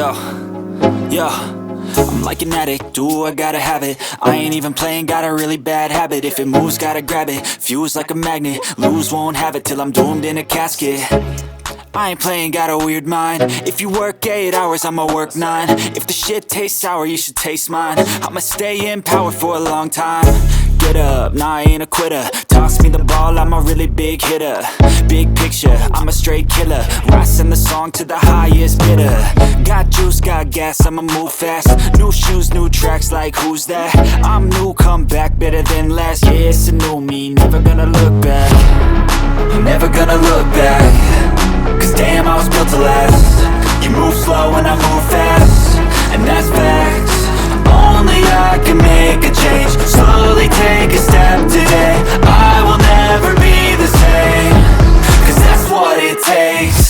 Yo, I'm like an addict, do I gotta have it. I ain't even playing, got a really bad habit. If it moves, gotta grab it, fuse like a magnet. Lose, won't have it till I'm doomed in a casket. I ain't playing, got a weird mind. If you work 8 hours, I'ma work 9. If the shit tastes sour, you should taste mine. I'ma stay in power for a long time. Get up, nah, I ain't a quitter. Toss me the ball, I'm a really big hitter. Big picture, I'm a straight killer. Rising the song to the highest bidder. Got juice, got gas, I'ma move fast. New shoes, new tracks, like who's that? I'm new, come back, better than last. Yeah, it's a new me, never gonna look back. I'm never gonna look back. Cause damn, I was built to last. You move slow and I move fast, and that's facts. Only I can make a change. Slowly take a step today. I will never be the same. Cause that's what it takes.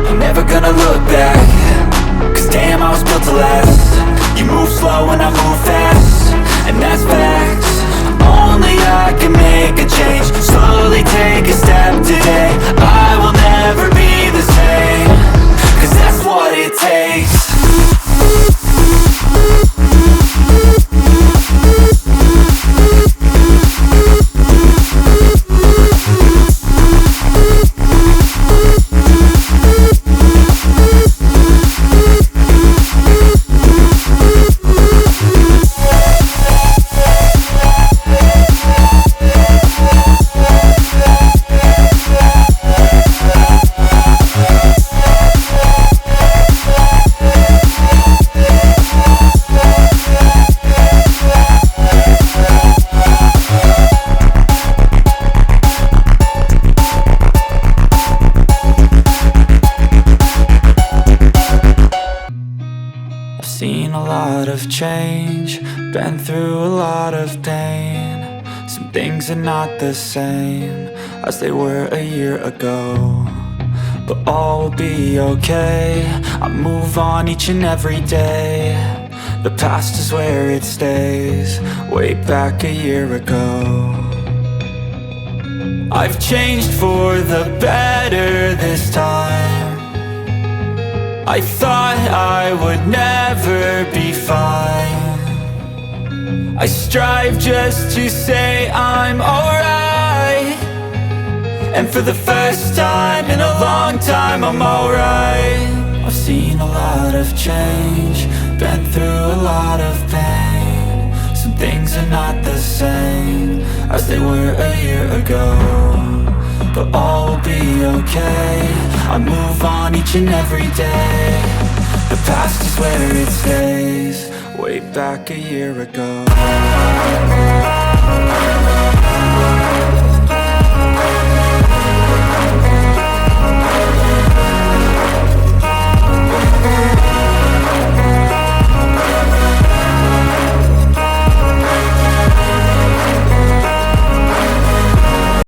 I'm never gonna look back. Cause damn, I was built to last. You move slow and I move fast, and that's facts. Only I can make a change. Slowly take a step today. I will never be the same. Cause that's what it takes. Seen a lot of change, been through a lot of pain. Some things are not the same as they were a year ago, but all will be okay. I move on each and every day. The past is where it stays, way back a year ago. I've changed for the better this time. I thought I would never be fine. I strive just to say I'm alright, and for the first time in a long time I'm alright. I've seen a lot of change, been through a lot of pain. Some things are not the same as they were a year ago, but all will be okay. I move on each and every day. The past is where it stays, way back a year ago.